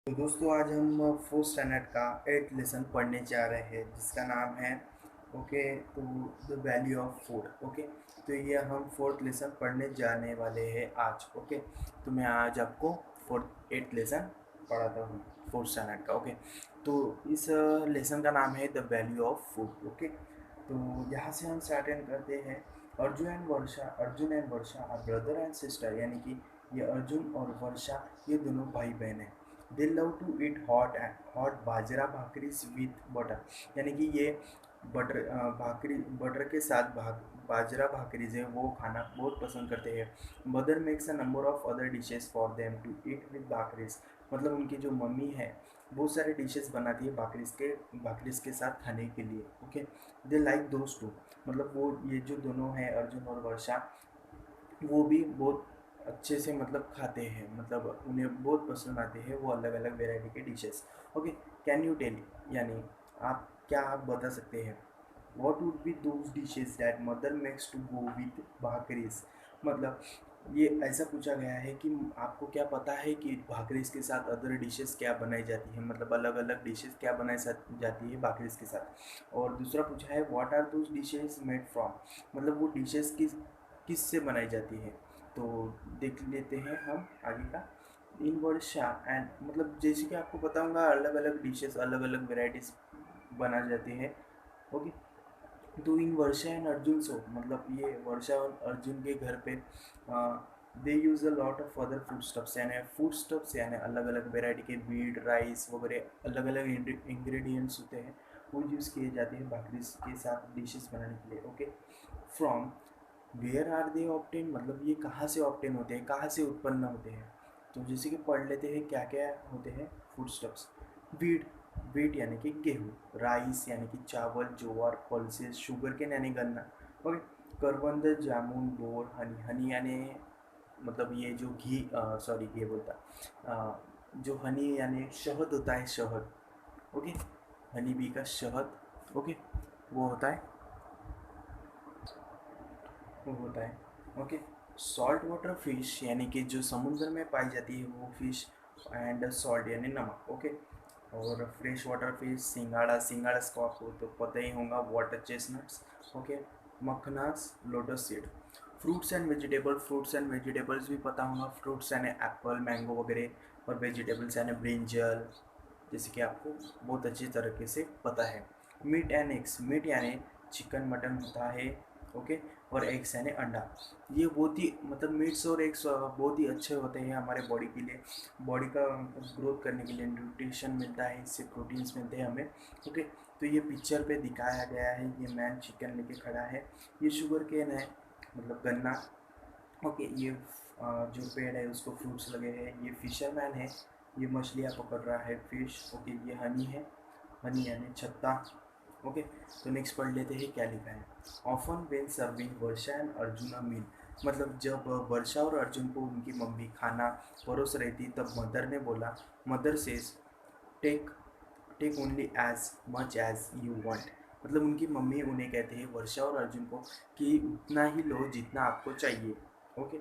तो दोस्तों आज हम फोर्थ स्टैंडर्ड का 8th लेसन पढ़ने जा रहे हैं जिसका नाम है ओके तो the value of food. Okay तो ये हम फोर्थ लेसन पढ़ने जाने वाले हैं आज। ओके तो मैं आज आपको फोर्थ 8th लेसन पढ़ाता हूँ फोर्थ स्टैंडर्ड का। ओके तो इस लेसन का नाम है the value of food. Okay तो यहाँ से हम स्टार्ट करते हैं। Arjun and Varsha are brother and sister, यानी कि ये अर्जुन और वर्षा ये दोनों भाई बहन हैं। They love to eat hot bajra bhakris with butter, यानी कि ये भाकरी बटर के साथ बाजरा भाकरीज है वो खाना बहुत पसंद करते हैं। Mother makes a number of other dishes for them to eat with bhakris, मतलब उनकी जो मम्मी है बहुत सारे डिशेस बनाती है भाकरीज के साथ खाने के लिए। Okay they like those two, मतलब वो ये जो दोनों हैं अर्जुन और वर्षा वो भी बहुत अच्छे से मतलब खाते हैं, मतलब उन्हें बहुत पसंद आते हैं वो अलग अलग वेराइटी के dishes. Okay can you tell, यानी आप बता सकते हैं what would be those dishes that mother makes to go with bhakris, मतलब ये ऐसा पूछा गया है कि आपको क्या पता है कि भाकरीज के साथ अदर डिशेस क्या बनाई जाती है, मतलब अलग अलग डिशेस क्या बनाई जाती है भाकरीज के साथ। और दूसरा पूछा है what are those dishes made from, मतलब वो डिशेस किस से बनाई जाती है। तो देख लेते हैं हम आगे का। इन वर्षा एंड, मतलब जैसे कि आपको पता होगा अलग अलग डिशेस अलग अलग वेराइटीज बना जाती है। ओके तो इन वर्षा एंड अर्जुन सो, मतलब ये वर्षा और अर्जुन के घर पे they use a lot of other food stuffs यानी अलग अलग वेराइटी के वीट राइस वगैरह अलग अलग इंग्रेडिएंट्स होते हैं वो यूज़ किए जाते हैं भाकरी के साथ डिशेस बनाने के लिए। Okay from where are they obtain, मतलब ये कहाँ से ऑप्टेन होते हैं, कहाँ से उत्पन्न होते हैं। तो जैसे कि पढ़ लेते हैं क्या क्या होते हैं फूड स्टफ्स। वीट, वीट यानी कि गेहूँ, राइस यानी कि चावल ज्वार पल्सेस, शुगर केन यानी गन्ना। ओके करवंद जामुन बोर हनी, हनी यानी मतलब ये जो घी सॉरी घी बोलता जो हनी यानी शहद होता है, शहद। ओके हनी बी का शहद। ओके वो होता है ओके सॉल्ट वाटर फिश, यानी कि जो समुद्र में पाई जाती है वो फिश, एंड सॉल्ट यानी नमक। ओके और फ्रेश वाटर फिश सिंगाड़ा, सिंगाड़ा को आपको तो पता ही होगा, water chestnuts. Okay makhanas lotus seed. Fruits and vegetables भी पता होगा, फ्रूट्स यानी एप्पल मैंगो वगैरह, और वेजिटेबल्स यानी ब्रिंजल, जैसे कि आपको बहुत अच्छी तरीके से पता है। मीट एंड एग्स, मीट यानी चिकन मटन होता है। ओके और एग्स यानी अंडा। ये बहुत ही मतलब मीट्स और एग्स बहुत ही अच्छे होते हैं हमारे बॉडी के लिए, बॉडी का ग्रोथ करने के लिए न्यूट्रिशन मिलता है, इससे प्रोटीन्स मिलते हैं हमें। ओके तो ये पिक्चर पे दिखाया गया है, ये मैन चिकन लेके खड़ा है, ये शुगर केन है मतलब गन्ना। ओके ये जो पेड़ है उसको फ्रूट्स लगे हैं, ये फिशरमैन है, ये मछलियाँ पकड़ रहा है फिश। ओके ये हनी है, हनी यानी छत्ता। ओके तो नेक्स्ट पढ़ लेते हैं क्या लिखा है। Often when serving Varsha and Arjun a meal, मतलब जब वर्षा और अर्जुन को उनकी मम्मी खाना परोस रही थी तब मदर ने बोला, mother says take take only as much as you want, मतलब उनकी मम्मी उन्हें कहते हैं वर्षा और अर्जुन को कि उतना ही लो जितना आपको चाहिए। ओके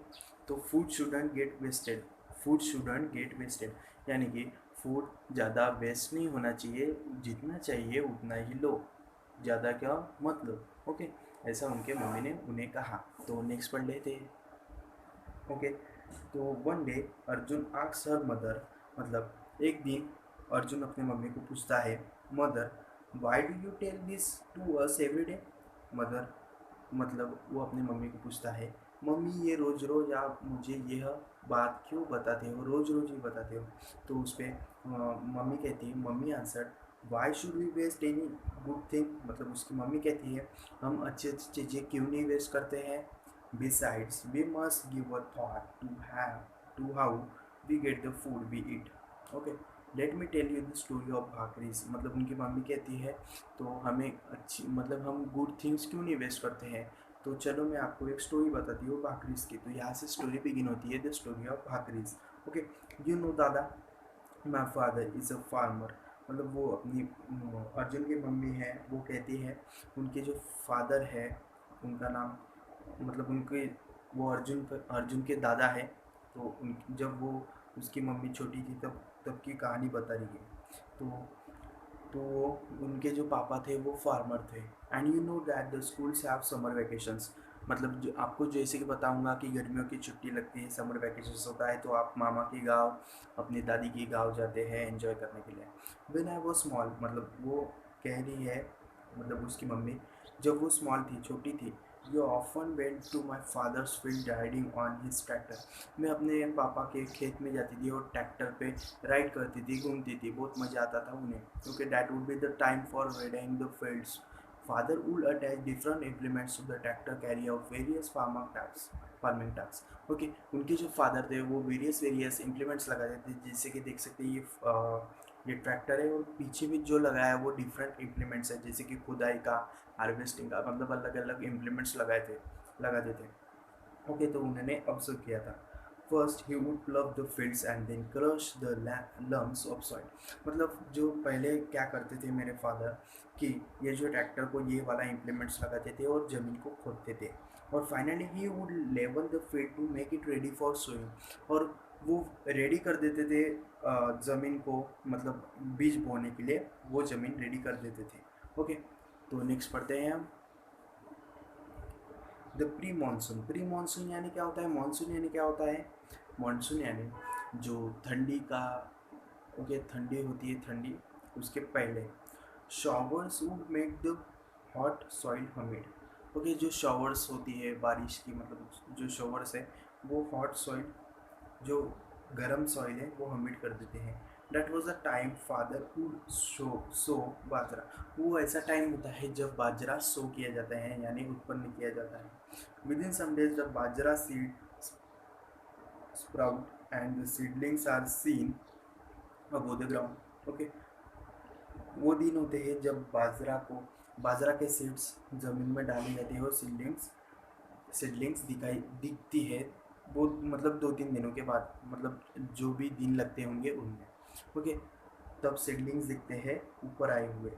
तो फूड शुडंट गेट वेस्टेड, यानी कि फूड ज़्यादा वेस्ट नहीं होना चाहिए, जितना चाहिए उतना ही लो, ज़्यादा क्या मत लो। ओके ऐसा उनके मम्मी ने उन्हें कहा। तो नेक्स्ट पढ़ लेते हैं। ओके तो one day Arjun asks her mother, मतलब एक दिन अर्जुन अपने मम्मी को पूछता है, mother why do you tell this to us every day, mother मतलब वो अपनी मम्मी को पूछता है, मम्मी ये रोज़ रोज़ आप मुझे यह बात क्यों बताते हो, रोज़ रोज़ ही बताते हो। तो उस पर मम्मी कहती है, mummy answer why should we waste any good thing, मतलब उसकी मम्मी कहती है हम अच्छी अच्छी चीज़ें क्यों नहीं वेस्ट करते हैं। Besides, we must give a thought to how we get the food we eat. Okay, let me tell you the story of भाकरीज, मतलब उनकी मम्मी कहती है तो हमें अच्छी मतलब हम गुड थिंग्स क्यों नहीं वेस्ट करते हैं। तो चलो मैं आपको एक स्टोरी बताती हूँ भाकरीज की। तो यहाँ से स्टोरी बिगिन होती है, the story of bhakris. Okay you know dada my father is a farmer, मतलब वो अपनी अर्जुन की मम्मी है वो कहती है उनके जो फादर है उनका नाम, मतलब उनके वो अर्जुन के दादा है। तो उन जब वो उसकी मम्मी छोटी थी तब तब की कहानी बता रही है। तो उनके जो पापा थे वो फार्मर थे। And you know that the schools have summer vacations, मतलब जो आपको जैसे कि बताऊंगा कि गर्मियों की छुट्टी लगती है, समर वैकेशंस होता है, तो आप मामा की गाँव, अपनी दादी की गाँव जाते हैं एंजॉय करने के लिए। व्हेन आई वाज स्मॉल, मतलब वो कह रही है, मतलब उसकी मम्मी, जब वो स्मॉल थी, छोटी थी, you often went to my father's field riding on his tractor. मैं अपने पापा के खेत में जाती थी और ट्रैक्टर पे राइड करती थी, घूमती थी, बहुत मज़ा आता था उन्हें, क्योंकि that would be the time for riding the fields. Father would attach different implements to the tractor, carry out various farming task. Okay, उनके जो फादर थे वो वेरियस इम्प्लीमेंट्स लगाते थे, जैसे कि देख सकते हैं ये ट्रैक्टर है, और पीछे भी जो लगाया है वो डिफरेंट इम्प्लीमेंट्स है, जैसे कि खुदाई का, हार्वेस्टिंग का, मतलब अलग अलग इम्प्लीमेंट्स लगाते थे। ओके, तो उन्होंने ऑब्जर्व किया था। First he would plough the fields and then crush the lumps of soil. मतलब जो पहले क्या करते थे मेरे फादर, कि ये जो ट्रैक्टर को ये वाला इम्प्लीमेंट्स लगाते थे और ज़मीन को खोदते थे, और finally he would level the field to make it ready for sowing. और वो रेडी कर देते थे ज़मीन को, मतलब बीज बोने के लिए वो ज़मीन रेडी कर देते थे। ओके, तो नेक्स्ट पढ़ते हैं हम the pre monsoon. Pre monsoon यानी क्या होता है, मानसून यानी क्या होता है, मानसून यानी जो ठंडी का, ओके, ठंडी होती है, ठंडी उसके पहले showers would make the hot soil humid. Okay, जो शॉवर्स होती है बारिश की, मतलब जो शॉवर्स है वो हॉट सॉइल, जो गर्म सॉइल है वो हमिड कर देते हैं। That was the time father would sow bajra. वो ऐसा टाइम होता है जब बाजरा सो किया जाता है, यानी उत्पन्न किया जाता है। Within some days the bajra seed sprout and the seedlings are seen above the ground. Okay, वो दिन होते हैं जब बाजरा के सीड्स ज़मीन में डाली जाती है और सीडलिंग्स दिखती है, वो मतलब 2-3 दिनों के बाद, मतलब जो भी दिन लगते होंगे उनमें। ओके, तब सीडलिंग्स दिखते हैं ऊपर आए हुए।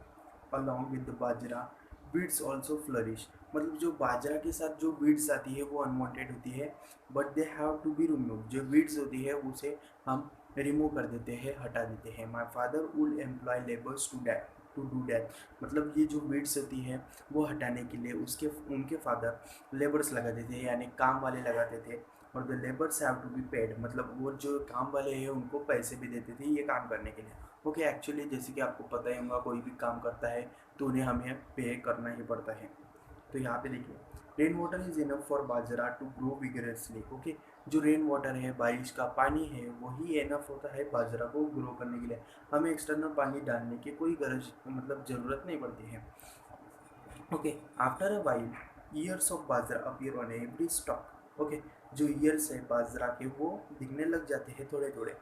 Along with the bajra weeds also flourish. मतलब जो बाजरा के साथ जो वीड्स आती है वो अनवांटेड होती है, but they have to be remove. जो वीड्स होती है उसे हम रिमूव कर देते हैं, हटा देते हैं। My father would employ labours to do that. मतलब ये जो वीड्स होती है वो हटाने के लिए उनके फादर लेबर्स लगाते थे, यानी काम वाले लगाते थे, और the labours have to be paid, मतलब वो जो काम वाले हैं उनको पैसे भी देते थे ये काम करने के लिए। ओके, एक्चुअली जैसे कि आपको पता ही होगा, कोई भी काम करता है तो उन्हें हमें पे करना ही पड़ता है। तो यहाँ पे देखिए, rain water is enough for bajra to grow vigorously. Okay, जो रेन वाटर है, बारिश का पानी है, वही एनफ होता है बाजरा को ग्रो करने के लिए। हमें एक्सटर्नल पानी डालने की कोई गरज, मतलब ज़रूरत नहीं पड़ती है। Okay, after a while years of bajra appear on every stock. Okay, जो ईयर्स है बाजरा के वो दिखने लग जाते हैं थोड़े थोड़े।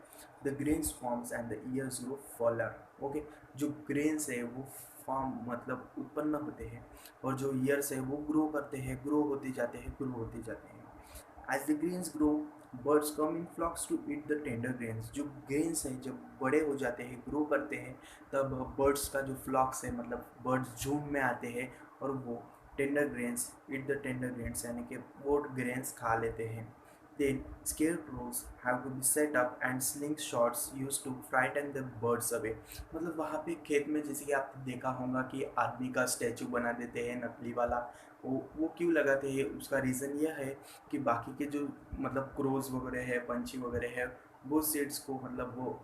The grains forms and the ears grow fuller. Okay, जो ग्रेन्स है वो फॉर्म, मतलब उत्पन्न होते हैं, और जो ईयर्स है वो ग्रो करते हैं, ग्रो होते जाते हैं, ग्रो होते जाते हैं। As the grains grow birds come in flocks to eat the tender grains. जो ग्रेन्स हैं जब बड़े हो जाते हैं, ग्रो करते हैं, तब बर्ड्स का जो फ्लॉक्स है, मतलब बर्ड्स झुंड में आते हैं और वो tender grains eat the tender grains, यानी कि वो ग्रेन्स खा लेते हैं। Then scarecrows have to be set up and slingshots used to frighten the birds away। मतलब वहाँ पे खेत में, जैसे कि आपने देखा होगा कि आदमी का स्टैचू बना देते हैं नकली वाला। वो क्यों लगाते हैं, उसका रीज़न यह है कि बाकी के जो, मतलब क्रोज वगैरह है, पंछी वगैरह है, वो सीड्स को, मतलब वो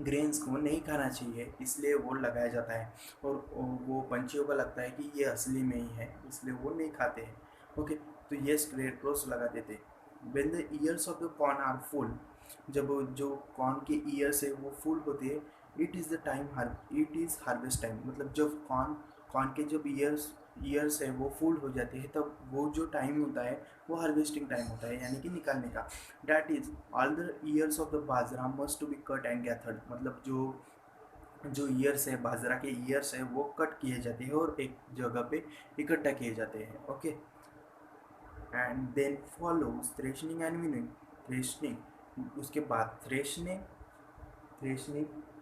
ग्रेन्स को नहीं खाना चाहिए, इसलिए वो लगाया जाता है। और वो पंछियों को लगता है कि ये असली में ही है, इसलिए वो नहीं खाते हैं। ओके, तो ये स्क्रेट क्रोस लगा देते। When the ears of the corn are full, जब जो कॉर्न के ईयर्स है वो फुल होते हैं, इट इज़ हार्वेस्ट टाइम। मतलब जब कॉर्न के जब ईयर्स है वो फुल हो जाते हैं, तब वो जो टाइम होता है वो हार्वेस्टिंग टाइम होता है, यानी कि निकालने का। That is all the ears of the bajra must to be cut and gathered. मतलब जो जो ईयर्स है, बाजरा के ईयर्स है, वो कट किए जाते हैं और एक जगह पे इकट्ठा किए जाते हैं। Okay, and then follows threshing and winnowing. Threshing, उसके बाद थ्रेशनिंग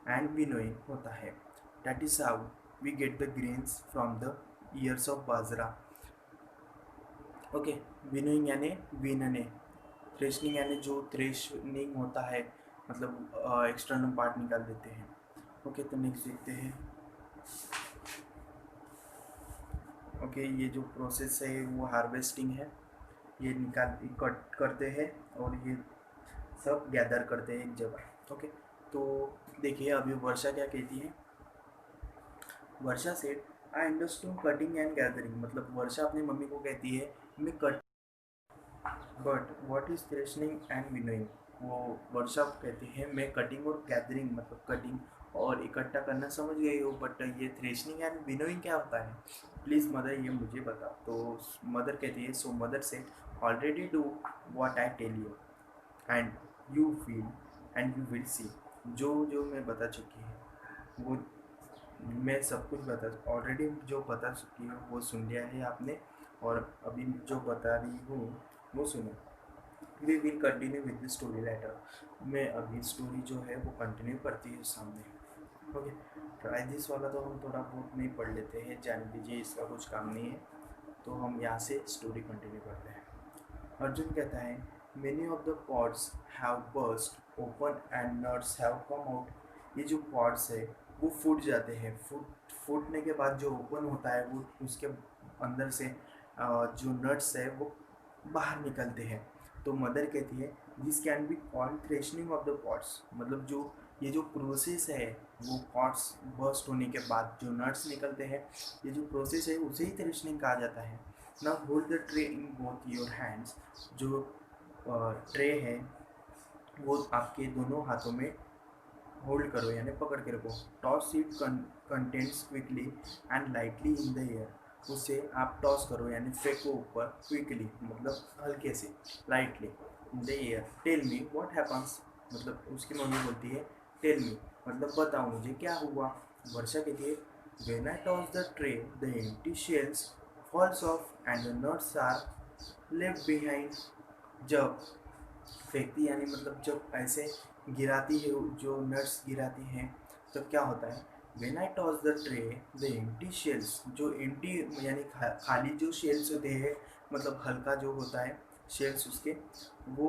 एंड विनोइंग होता है। That is how we get the grains from the ears of bajra. Okay, winnowing यानी बीनने, थ्रेशनिंग यानी जो थ्रेशनिंग होता है, मतलब एक्सटर्नल पार्ट निकाल देते हैं। ओके, तो नेक्स्ट देखते हैं। ओके, ये जो प्रोसेस है वो हार्वेस्टिंग है। ये निकाल कट करते हैं और ये सब गैदर करते हैं एक जगह। ओके, तो देखिए अभी वर्षा क्या कहती है। Varsha said, I understood cutting and gathering, मतलब वर्षा अपनी मम्मी को कहती है मैं cut, but what is threshing and winnowing. वो वर्षा कहती है मैं कटिंग और गैदरिंग, मतलब कटिंग और इकट्ठा करना समझ गई हो, बट ये थ्रेशनिंग एंड विनोइंग क्या होता है, प्लीज़ मदर ये मुझे बताओ। तो मदर कहती है, so mother says already do what I tell you and you feel and you will see. जो जो मैं बता चुकी है वो, मैं सब कुछ बता ऑलरेडी जो बता चुकी हूँ वो सुन लिया है आपने, और अभी जो बता रही हूँ वो सुनो। We will continue with the story later. मैं अभी स्टोरी जो है वो कंटिन्यू करती हूँ सामने। ओके, ट्राई दिस वाला तो हम थोड़ा बहुत नहीं पढ़ लेते हैं, जान लीजिए इसका कुछ काम नहीं है, तो हम यहाँ से स्टोरी कंटिन्यू करते हैं। अर्जुन कहता है, many of the pods have burst open and nuts have come out. ये जो पॉड्स है वो फूट जाते हैं, फूटने के बाद जो ओपन होता है वो उसके अंदर से जो नट्स है वो बाहर निकलते हैं। तो मदर कहती है, this can be called threshing of the pods, मतलब जो ये जो प्रोसेस है वो पॉट्स बर्स्ट होने के बाद जो नट्स निकलते हैं, ये जो प्रोसेस है उसे ही थ्रेशनिंग कहा जाता है। Now hold the tray in both your hands. जो ट्रे है वो आपके दोनों हाथों में होल्ड करो यानी पकड़ के रखो। Toss it contents quickly and lightly in the air. उसे आप टॉस करो यानी फेंको ऊपर, क्विकली मतलब हल्के से, lightly in the air. Tell me what happens, मतलब उसकी मम्मी बोलती है टेल मी, मतलब बताओ मुझे क्या हुआ। वर्षा कहती है, when I toss the tray the empty shells falls off and the nuts are left behind. जब फेंकती यानी मतलब जब ऐसे गिराती है, जो नट्स गिराती हैं, तब क्या होता है। When I toss the tray the empty shells, जो एम्प्टी यानी खाली जो शेल्स होते हैं, मतलब हल्का जो होता है शेल्स उसके, वो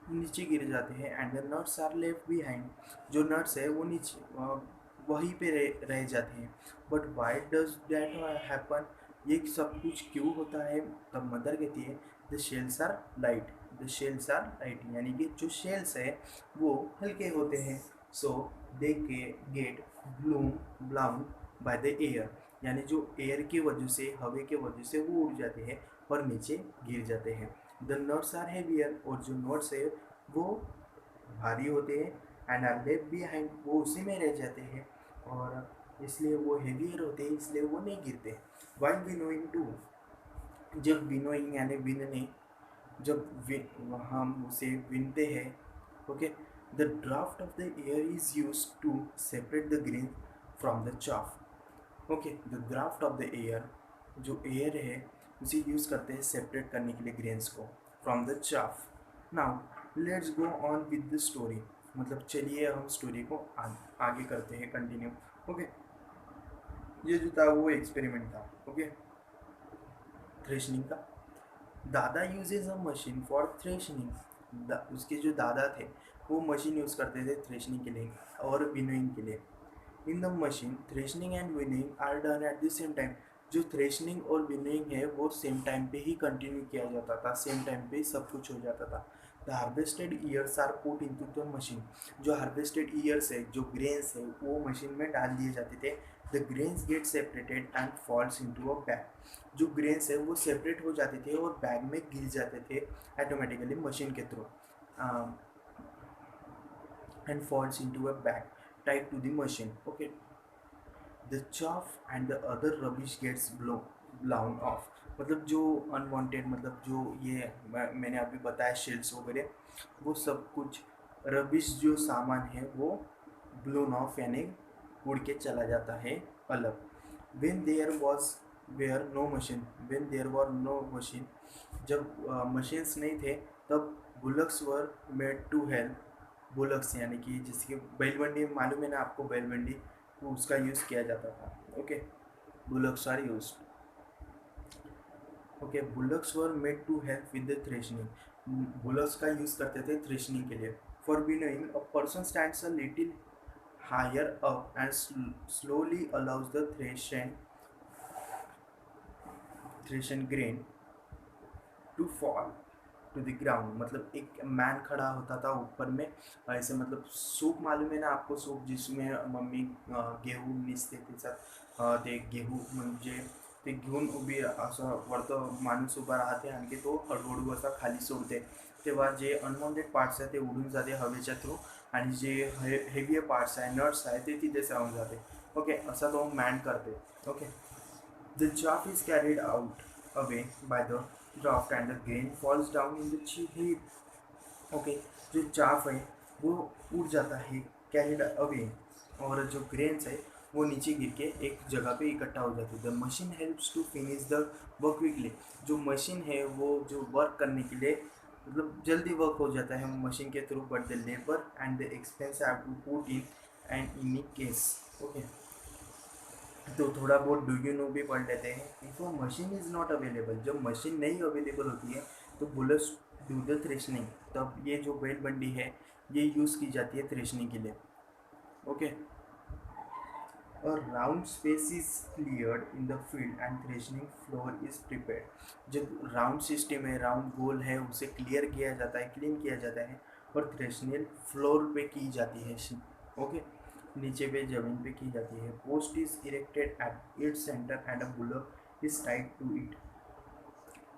नीचे गिर जाते हैं। And the nuts are left behind, जो नट्स है वो नीचे वहीं पे रह जाते हैं। But why does that happen, ये सब कुछ क्यों होता है। तब मदर कहती है, the shells are light, the shells are light, यानी कि जो शेल्स है वो हल्के होते हैं। So they get blown by the air, यानी जो एयर की वजह से, हवा के वजह से वो उड़ जाते हैं और नीचे गिर जाते हैं। द नट्स आर हेवियर, और जो नट्स है वो भारी होते हैं। एंड आर लेफ्ट बिहाइंड, वो उसी में रह जाते हैं और इसलिए वो हेवियर होते हैं, इसलिए वो नहीं गिरते। वाइल विनोइंग टू, जब विनोइंग यानी विनने, जब हम उसे विनते हैं। Okay, the draft of the air is use to separate the grain from the chaff. Okay, the draft of the air, जो एयर है उसे यूज़ करते हैं सेपरेट करने के लिए ग्रेन्स को from the chaff. Now let's go on with the story, मतलब चलिए हम स्टोरी को आगे करते हैं, कंटिन्यू। ओके, ये जो था वो एक्सपेरिमेंट था। ओके, थ्रेशनिंग का। दादा यूजेज अ मशीन फॉर थ्रेशनिंग, उसके जो दादा थे वो मशीन यूज़ करते थे थ्रेशनिंग के लिए और विनोइंग के लिए। In the machine threshing and winnowing are done at the same time, जो थ्रेशनिंग और विनोइंग है वो सेम टाइम पे ही कंटिन्यू किया जाता था, सेम टाइम पे सब कुछ हो जाता था। The harvested ears are put into the machine, जो हार्वेस्टेड ईयर्स है, जो ग्रेन्स है वो मशीन में डाल दिए जाते थे। The grains get separated and falls into a bag, जो ग्रेन्स है वो सेपरेट हो जाते थे और बैग में गिर जाते थे ऑटोमेटिकली मशीन के थ्रू, and falls into a bag tied to the machine. Okay, the chaff and the other rubbish gets blown off, मतलब जो अनवांटेड, मतलब जो ये मैंने अभी बताया शेल्स वगैरह, वो सब कुछ रबिश जो सामान है वो ब्लोन ऑफ यानी उड़ के चला जाता है अलग। When there was were no machine, when there were no machine, जब मशीन्स नहीं थे तब bullocks were made to help. Bullocks यानी कि जिसकी बैलमंडी, मालूम है ना आपको बैलमंडी, तो उसका यूज़ किया जाता था। Okay, bullocks are use. Okay, bullocks were made to help with the threshing, bullocks का यूज़ करते थे थ्रेशनिंग के लिए। For winnowing, a person stands a little higher up and slowly allows the threshed grain to fall to the ground. मतलब एक man खड़ा होता था ऊपर में ऐसे, मतलब सूप मालूम है ना आपको, सूप जिसमें मम्मी गेहूं निसते त्याच्यात ते गेहूं म्हणजे ते घेऊन उभी असं वरतं माणूस उभा राहते आणि तो हळूहळू असा खाली सोडते, तेव्हा जे अनवॉन्टेड पार्ट्स आहे ते उडून जाते हवेच्या थ्रू आणि जे हेवी पार्ट्स आहे नट्स आहे ते तिथेच राहून जाते। ओके, असा तो मॅन करते। Okay, the chaff is carried out away by the draft and the grain falls down in the heap। Okay, जो चाफ है वो उड़ जाता है, कैरिड अवे, और जो ग्रेन्स है वो नीचे गिर के एक जगह पे इकट्ठा हो जाते हैं। The machine helps to finish the work quickly. जो मशीन है वो जो वर्क करने के लिए मतलब जल्दी वर्क हो जाता है मशीन के थ्रू, but the labour and the expense have to put in and in case. Okay, तो थोड़ा बहुत डू यू नो भी पढ़ लेते हैं। इफ वो मशीन इज़ नॉट अवेलेबल, जब मशीन नहीं अवेलेबल होती है तो बुलर्स डू द थ्रेशनिंग, तब ये जो बैल बंडी है ये यूज़ की जाती है थ्रेशनिंग के लिए। Okay, a round space is cleared in the field and threshing floor is prepared. जब राउंड सिस्टम है, राउंड गोल है, उसे क्लियर किया जाता है, क्लीन किया जाता है और थ्रेशनिंग फ्लोर पे की जाती है। ओके, नीचे पे जमीन पे की जाती है। Post is erected at its centre and a bullock is tied to it.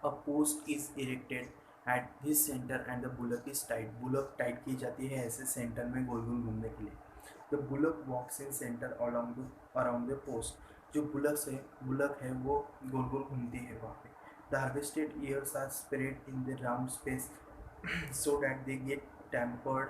A post is erected at this centre and the bullock is tight. Bullock tight की जाती है ऐसे सेंटर में गोल गोल घूमने के लिए। The bullock walks in centre around the post. जो bullock है वो गोल गोल घूमती है वहाँ पे। The harvested ears are spread in the round space so that they get tempered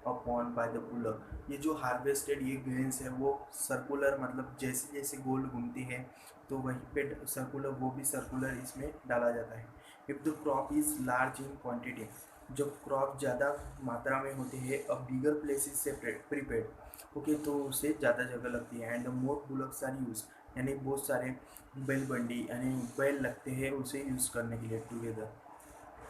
upon by the bullock. ये जो हार्वेस्टेड ये ग्रेन्स है वो सर्कुलर, मतलब जैसे जैसे गोल घूमती है तो वहीं पे सर्कुलर, वो भी सर्कुलर इसमें डाला जाता है। If the crop is large in quantity, जब क्रॉप ज़्यादा मात्रा में होती है, a bigger place is separate prepared. Okay, तो उसे ज़्यादा जगह लगती है। And more bullocks are use, यानी बहुत सारे बैल बंडी यानी बैल लगते हैं उसे यूज़ करने के लिए टुगेदर।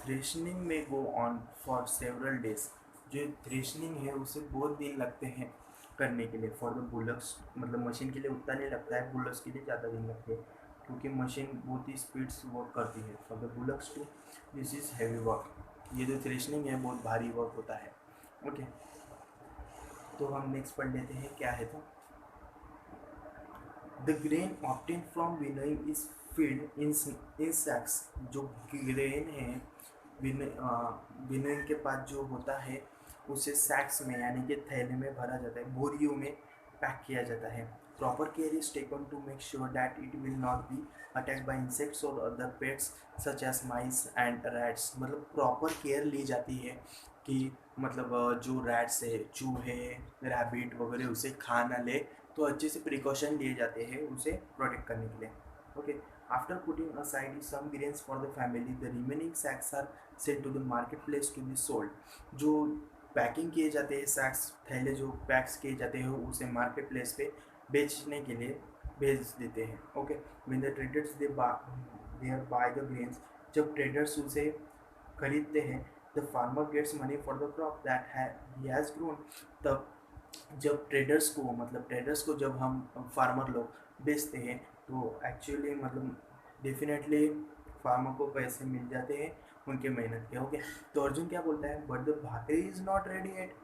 थ्रेशनिंग में go on for several days. जो थ्रेशनिंग है उसे बहुत दिन लगते हैं करने के लिए। फॉर द बुलक्स, मतलब मशीन के लिए उतना नहीं लगता है, बुलक्स के लिए ज़्यादा दिन लगते हैं क्योंकि मशीन बहुत ही स्पीड से वर्क करती है। For the bullocks too this is heavy work. ये जो थ्रेशनिंग है बहुत भारी वर्क होता है। ओके, तो हम नेक्स्ट पढ़ लेते हैं क्या है। तो the grain obtained from winnowing is filled in sacks. जो ग्रेन है विनोइंग के बाद जो होता है उसे सैक्स में यानी कि थैले में भरा जाता है, बोरियों में पैक किया जाता है। Proper care is taken to make sure that it will not be attacked by insects और other pests such as mice and rats. मतलब प्रॉपर केयर ली जाती है कि मतलब जो रैट्स है, चूहे, रैबिट वगैरह उसे खा ना ले, तो अच्छे से प्रिकॉशन लिए जाते हैं उसे प्रोटेक्ट करने के लिए। Okay, after putting aside some grains for the family, the remaining sacks are sent to the market place to be sold. जो पैकिंग किए जाते हैं सैक्स, थैले जो पैक्स किए जाते हैं उसे मार्केट प्लेस पे बेचने के लिए भेज देते हैं। Okay, when the traders they buy the grains, जब ट्रेडर्स उसे खरीदते हैं, the farmer gets money for the crop that he has grown. तब जब ट्रेडर्स को, मतलब ट्रेडर्स को जब हम फार्मर लोग बेचते हैं तो एक्चुअली मतलब डेफिनेटली फार्मर को पैसे मिल जाते हैं उनके मेहनत के। ओके, तो अर्जुन क्या बोलता है, but the bhakri is not ready eight.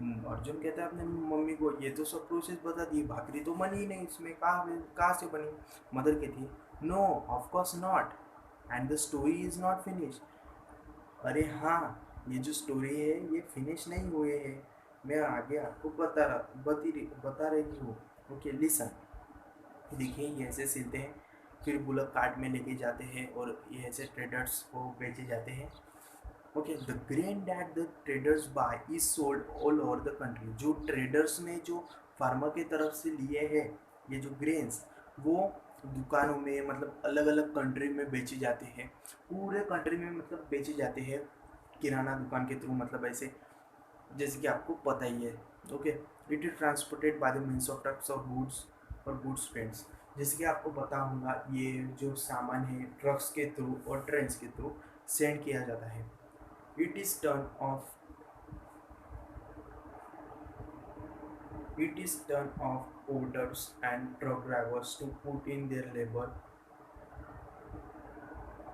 Arjun कहता है अपने मम्मी को, ये तो सब प्रोसेस बता दी, भाकरी तो बनी ही नहीं, इसमें कहाँ से बनी। मदर कहती है no of course not and the story is not finish. अरे हाँ, ये जो स्टोरी है ये फिनिश नहीं हुए हैं, मैं आगे आपको बता रही हूँ। Okay, listen. देखिए ये ऐसे सिलते हैं, फिर बुलक कार्ट में लेके जाते हैं और ये ऐसे ट्रेडर्स को बेचे जाते हैं। Okay, the grain that the traders buy is sold all over the country. जो ट्रेडर्स ने जो फार्मर की तरफ से लिए हैं ये जो ग्रेन्स, वो दुकानों में मतलब अलग अलग कंट्री में बेचे जाते हैं, पूरे कंट्री में मतलब बेचे जाते हैं किराना दुकान के थ्रू, मतलब ऐसे जैसे कि आपको पता ही है। Okay, it is transported by the means of trucks और गुड्स ट्रेन्स। जैसे कि आपको बताऊंगा ये जो सामान है ट्रक्स के थ्रू और ट्रेन्स के थ्रू सेंड किया जाता है। It is turn off It is turn of porters and truck drivers to put in their labor.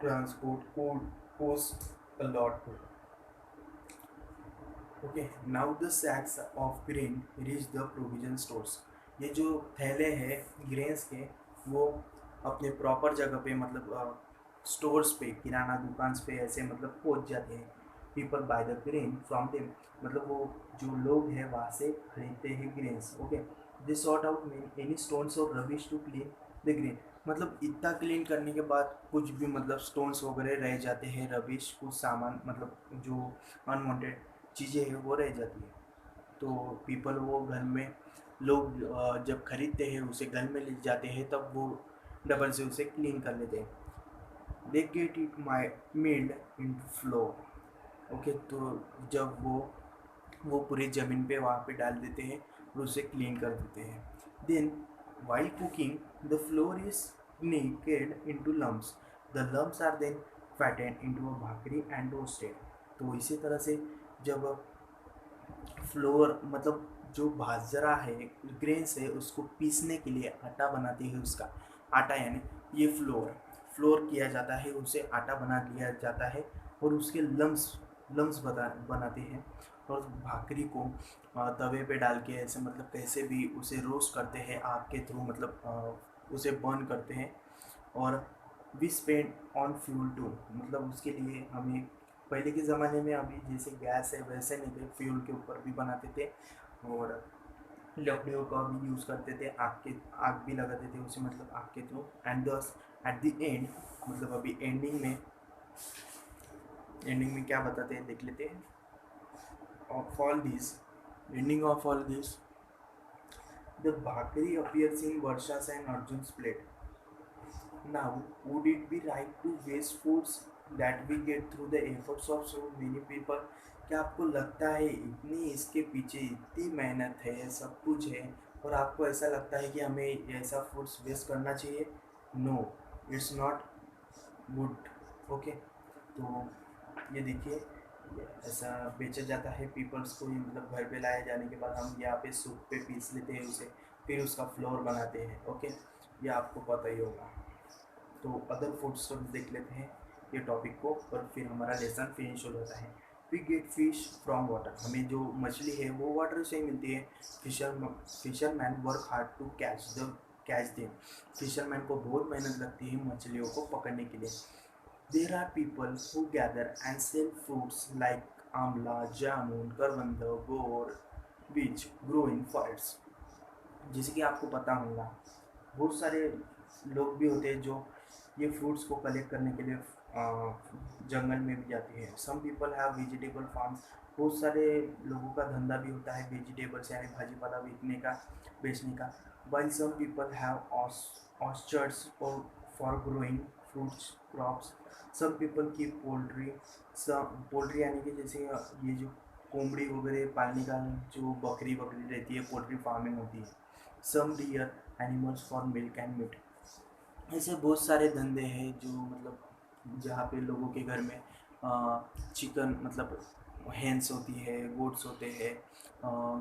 Transport could cost a lot. Okay now the sacks of grain reach the provision stores. ये जो थैले हैं grains के वो अपने proper जगह पे मतलब स्टोर्स पे किराना दुकान पे ऐसे मतलब पहुंच जाते हैं। People buy the grain from them, मतलब वो जो लोग हैं वहाँ से खरीदते हैं grains. Okay they sort out any stones और rubbish to clean the grain, मतलब इतना क्लीन करने के बाद कुछ भी मतलब स्टोन्स वगैरह रह जाते हैं, रबिश कुछ सामान मतलब जो अनवांटेड चीज़ें हैं वो रह जाती है। तो पीपल वो घर में लोग जब खरीदते हैं उसे घर में ले जाते हैं तब वो डबल से उसे क्लीन कर लेते हैं। They get it my made in floor. Okay तो जब वो पूरी ज़मीन पे वहाँ पे डाल देते हैं और उसे क्लीन कर देते हैं। Then while cooking the flour is kneaded into lumps, the lumps are then flattened into a bhakri and roasted. तो इसी तरह से जब फ्लोर मतलब जो बाजरा है ग्रेन्स है उसको पीसने के लिए आटा बनाते हैं, उसका आटा यानी ये फ्लोर किया जाता है, उसे आटा बना लिया जाता है और उसके लम्स बनाते हैं और भाकरी को तवे पे डाल के ऐसे मतलब कैसे भी उसे रोस्ट करते हैं आग के थ्रू, मतलब उसे बर्न करते हैं। और we spend on fuel too, मतलब उसके लिए हमें पहले के ज़माने में अभी जैसे गैस है वैसे नहीं थे, फ्यूल के ऊपर भी बनाते थे और लकड़ियों का भी यूज़ करते थे, आग भी लगाते थे उसे मतलब आग के थ्रू। एंड दस एट द एंड, मतलब अभी एंडिंग में क्या बताते हैं देख लेते हैं। Of all this, ending of all this, the bhakri appears in Varsha's and Arjun's plate. Now, would it be right to waste foods that we get through the efforts of so many people? क्या आपको लगता है इतनी इसके पीछे इतनी मेहनत है, सब कुछ है और आपको ऐसा लगता है कि हमें ऐसा फूड्स वेस्ट करना चाहिए? No, it's not good. Okay तो ये देखिए ऐसा बेचा जाता है पीपल्स को, ये मतलब घर पे लाए जाने के बाद हम यहाँ पे सूप पे पीस लेते हैं उसे, फिर उसका फ्लोर बनाते हैं। ओके ये आपको पता ही होगा। तो अदर फूड स्टॉक्स देख लेते हैं ये टॉपिक को और फिर हमारा लेसन फिनिश हो जाता है। We get fish from water, हमें जो मछली है वो वाटर से ही मिलती है। Fisherman work hard to catch them, fisherman को बहुत मेहनत लगती है मछलियों को पकड़ने के लिए। There are people who gather and sell fruits like amla, jamun, karvand, bor which grow in forest. जैसे कि आपको पता होगा बहुत सारे लोग भी होते हैं जो ये फ्रूट्स को कलेक्ट करने के लिए जंगल में भी जाते हैं। Some people have vegetable farms, बहुत सारे लोगों का धंधा भी होता है वेजिटेबल्स यानी भाजी पाला बेचने का। While some people have orchards और for growing fruits crops. Some people keep poultry यानी कि जैसे ये जो कोंबड़ी वगैरह पालने का जो बकरी रहती है, पोल्ट्री फार्मिंग होती है। Some rear animals for milk and meat. ऐसे बहुत सारे धंधे हैं जो मतलब जहाँ पे लोगों के घर में चिकन मतलब हैंस होती है, गोट्स होते हैं,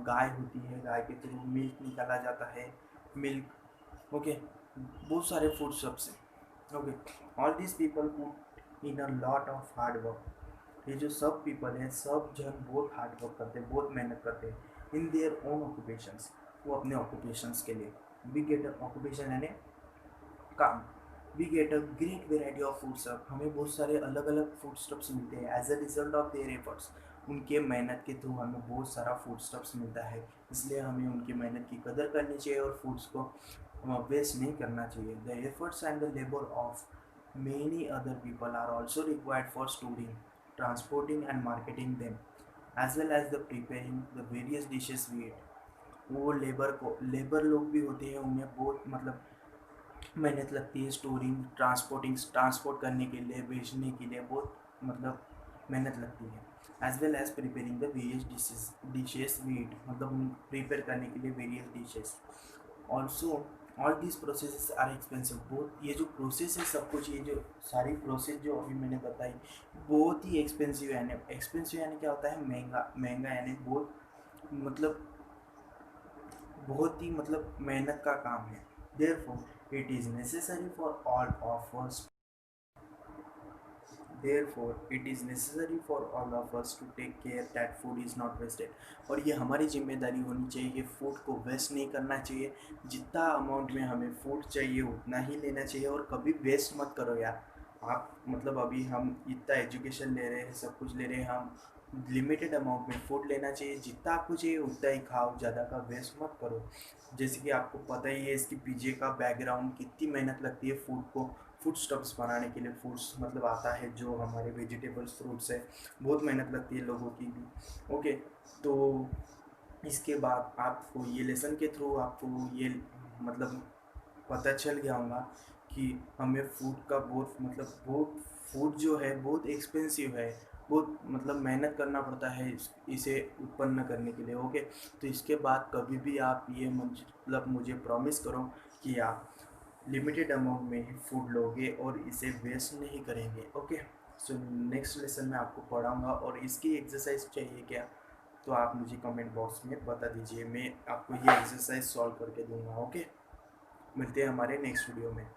गाय होती है, गाय के थ्रू मिल्क निकाला जाता है, मिल्क। ओके बहुत सारे फूड शॉप्स हैं। Okay all this people put in a lot of hard work. ये जो सब पीपल हैं सब जन बहुत हार्ड वर्क करते हैं, बहुत मेहनत करते हैं इन देयर ओन ऑक्यूपेशंस, वो अपने ऑक्यूपेशंस के लिए। वी गेट ऑक्यूपेशन यानी काम। We get a great variety of food stuff, हमें बहुत सारे अलग अलग फूड स्टफ्स मिलते हैं as a result of their efforts. उनके मेहनत के थ्रू हमें बहुत सारा फूड स्टफ्स मिलता है, इसलिए हमें उनकी मेहनत की कदर करनी चाहिए और फूड्स को वेस्ट नहीं करना चाहिए। The efforts and the labour of many other people are also required for storing, transporting and marketing them, as well as the preparing the various dishes we eat। वो लेबर लोग भी होते हैं, उन्हें बहुत मतलब मेहनत लगती है स्टोरिंग ट्रांसपोर्ट करने के लिए, बेचने के लिए बहुत मतलब मेहनत लगती है। As well as preparing the various dishes we eat, मतलब प्रिपेयर करने के लिए various dishes. Also all this process are expensive, बहुत ये जो प्रोसेस है सब कुछ, ये जो सारी प्रोसेस जो अभी मैंने बताई बहुत ही एक्सपेंसिव है। एक्सपेंसिव यानी क्या होता है? महंगा। महंगा यानी बहुत मतलब बहुत ही मतलब मेहनत का काम है। Therefore it is necessary for all of us Therefore, it is necessary for all of us to take care that food is not wasted. और ये हमारी जिम्मेदारी होनी चाहिए कि फूड को वेस्ट नहीं करना चाहिए। जितना अमाउंट में हमें फूड चाहिए उतना ही लेना चाहिए और कभी वेस्ट मत करो यार। आप मतलब अभी हम इतना एजुकेशन ले रहे हैं, सब कुछ ले रहे हैं, हम लिमिटेड अमाउंट में फूड लेना चाहिए। जितना आपको चाहिए उतना ही खाओ, ज़्यादा का वेस्ट मत करो। जैसे कि आपको पता ही है इसकी पीछे का बैकग्राउंड, कितनी मेहनत लगती है फूड को, फूड स्टफ्स बनाने के लिए। फूड्स मतलब आता है जो हमारे वेजिटेबल्स फ्रूट्स है, बहुत मेहनत लगती है लोगों की भी। ओके, तो इसके बाद आपको ये लेसन के थ्रू आपको ये मतलब पता चल गया होगा कि हमें फूड का बहुत मतलब बहुत फूड जो है बहुत एक्सपेंसिव है, बहुत मतलब मेहनत करना पड़ता है इसे उत्पन्न करने के लिए। ओके, तो इसके बाद कभी भी आप ये मतलब मुझे प्रॉमिस करो कि आप लिमिटेड अमाउंट में ही फूड लोगे और इसे वेस्ट नहीं करेंगे। ओके, सो नेक्स्ट लेसन में आपको पढ़ाऊँगा और इसकी एक्सरसाइज चाहिए क्या, तो आप मुझे कमेंट बॉक्स में बता दीजिए, मैं आपको ये एक्सरसाइज सॉल्व करके दूंगा। ओके, मिलते हैं हमारे नेक्स्ट वीडियो में।